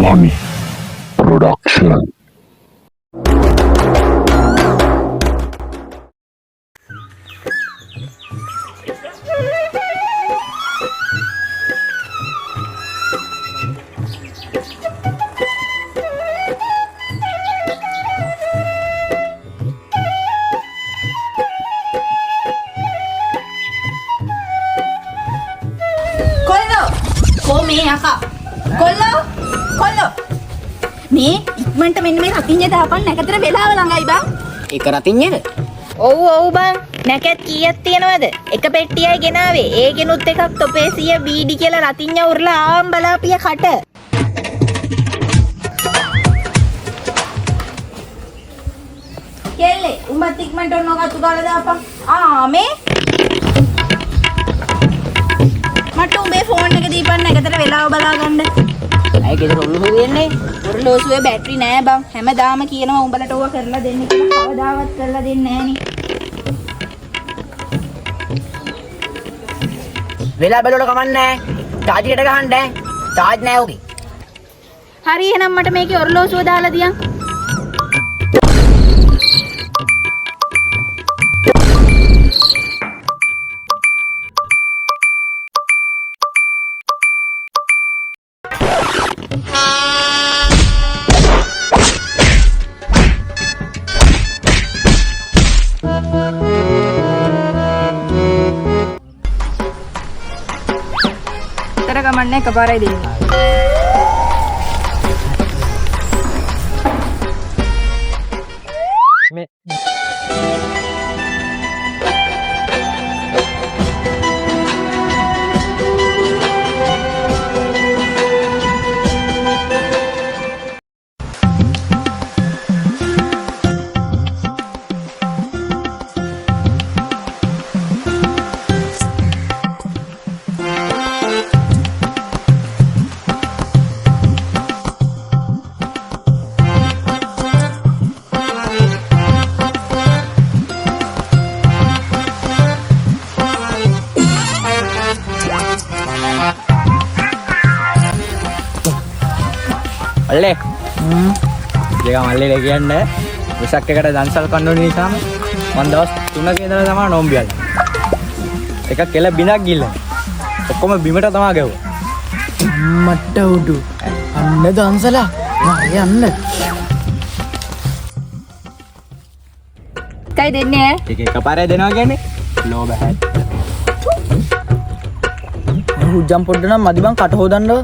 One production. කොල්ලෝ මේ ඉක්මනට මෙන්න මේ රතිඤ්ඤය දාපන් නැකතර වෙලාව ළඟයි බං. ඒක රතිඤ්ඤයද? ඔව් බං. නැකත් කීයක් තියනවද? එක පෙට්ටියයි ගෙනාවේ. ඒකෙනුත් එකක් තොපේ 100 බීඩි කියලා රතිඤ්ඤය උරලා ආම් බලාපිය කට. කෙල්ලේ උඹත් ඉක්මනට ඔන්න ඔක අතු ගාලා දාපන්. මේ මට උඹේ ෆෝන් එක දීපන් නැකතර වෙලාව බලා ගන්න. අය ගෙදර ඔල්ලුව දෙන්නේ. ඔරලෝසුවේ බැටරි නෑ බං. හැමදාම කියනවා උඹලට ඕවා කරලා දෙන්න කියලා. කවදාවත් කරලා දෙන්නේ නෑනේ. වෙලා බැලුවට කමන්නේ. චාර්ජ් එකට ගහන්න. චාර්ජ් නෑ ඔගේ. හරි එහෙනම් මට මේකේ ඔරලෝසුව දාලා දියන්. ගමන්නේ එකපාරයි දෙන්නේ. මේ අල්ලේ දෙක මල්ලේ කියන්නේ විසක් එකට දන්සල් කන්න ඕන නිසාම මම දවස් 3ක ඉඳලා තමයි නෝම්බියල් එකක් කෙල බිනක් ගිල්ල ඔක්කොම බිමට තමයි ගැවුවා මට උඩු අන්න දන්සලා නෑ යන්න කයි දෙන්නේ ඒක එකපාරේ දෙනවා කියන්නේ ලෝ බෑ හුජම් පොඩ්ඩ නම් මදි බං කට හොදන්නව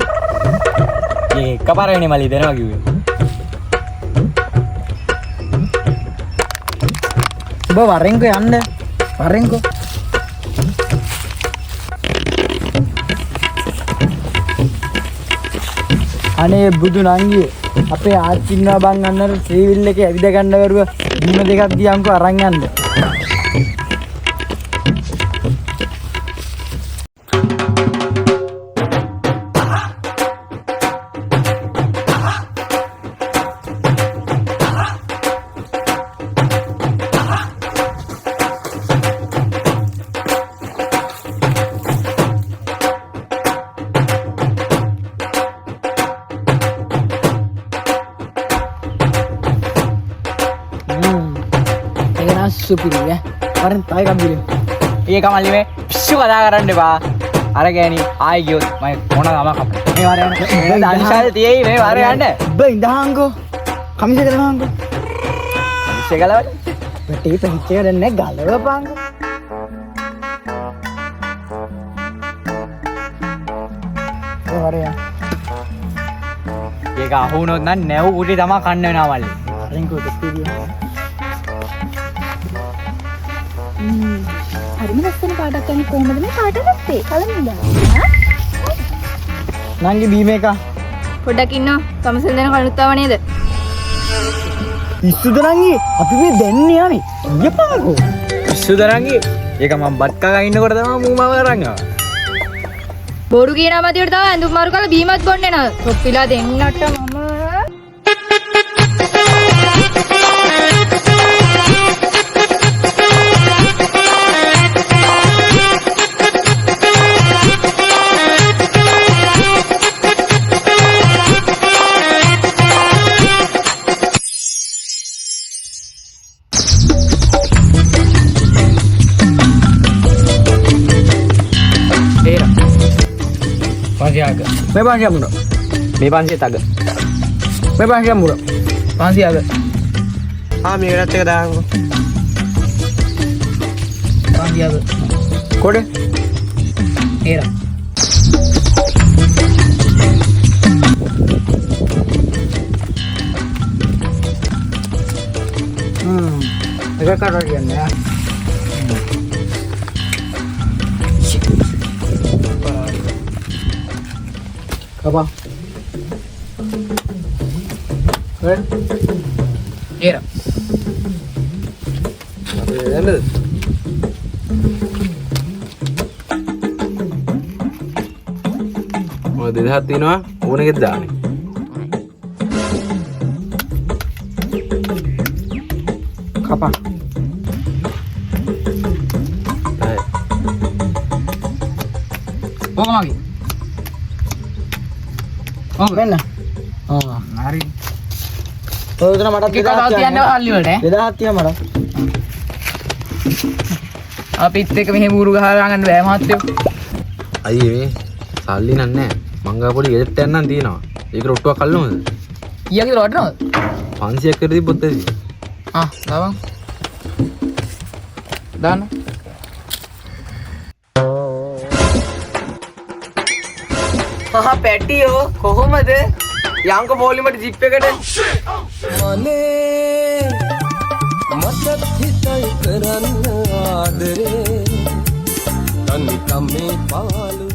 ඒ එකපාරේනේ මල්ලි දෙනවා කිව්වේ ඔබ වරෙන්කෝ යන්න වරෙන්කෝ අනේ බුදු නංගියේ අපේ ආච්චින්නවා බං අන්නර ශ්‍රීවිල් එකේ ඇවිද ගන්න බරුව බීම දෙකක් දියන්කෝ අරන් යන්න සුපිරිය වරෙන් තයි කම්බිලි ඒක මල්ලි මේ පිස්සු කතා කරන්න එපා අර ගෑණි ආයි ගියොත් මම මොන ගම කප මේ වර යන්න දන්සල් තියෙයි මේ වර යන්න ඔබ ඉඳහන්කෝ කමිස කරනහන්කෝ කමිස ගලවල පැටි පැහිච්ච කරන්නේ ගලවපන්කෝ වරය ඒක අහුනොත් නම් නැව් උඩි තමයි කන්න වෙනවා මල්ලි වරෙන්කෝ දෙපිරිය හරිම ලස්සන පාටක් ගන්න කොහමද මේ පාට ගත්තේ? කලින්ද? නංගි බීම එක පොඩ්ඩක් ඉන්නෝ. කමසෙල් දෙන කණුත්තාව නේද? පිස්සුද නංගි අපි මේ දෙන්නේ යන්නේ ඊයපාකෝ පිස්සුද නංගි ඒක මම බත් කගා ඉන්නකොට තමයි මූමව අරන් ආවා බොරු කියනවා මදියට තමයි ඇඳුම් මාරු කරලා බීමත් බොන්නේ නෑ. තොප්පිලා දෙන්නට මම 500ක. මේ 500 මුර. මේ 500 තග. මේ 500 මුර. 500ක. මේකටත් එක දාන්නකෝ. 500ක. කොඩේ. ඒරා. එක කරා කියන්නේ. Apa? ඒරා. එන්නද? මොකද 2000ක් තියෙනවා ඕන එකෙත් දාන්නේ. Kapan? ඕක මගේ. ඕක මෙන්න. හරි. ඔය උතන මට කතාව තියන්නේ අල්ලි වලට ඈ. 2000ක් තියා මට. අපිත් එක්ක මෙහෙම ඌරු ගහලා ගන්න බෑ මහත්තයෝ. අයියේ මේ සල්ලි නෑ. මංගා පොඩි ගෙදරට යන්නම් තියෙනවා. ඒක රොට්ටුවක් අල්ලමුද? ඊයක විතර වටනවද? 500ක් කර තිබ්බොත් ඇති. දාවන්. දාන්න. පැටියෝ කොහොමද? යංක පොලිමට ජිප් එකට මනේ මටත් හිතයි කරන්න ආදරේ තනිකම් මේ පාලු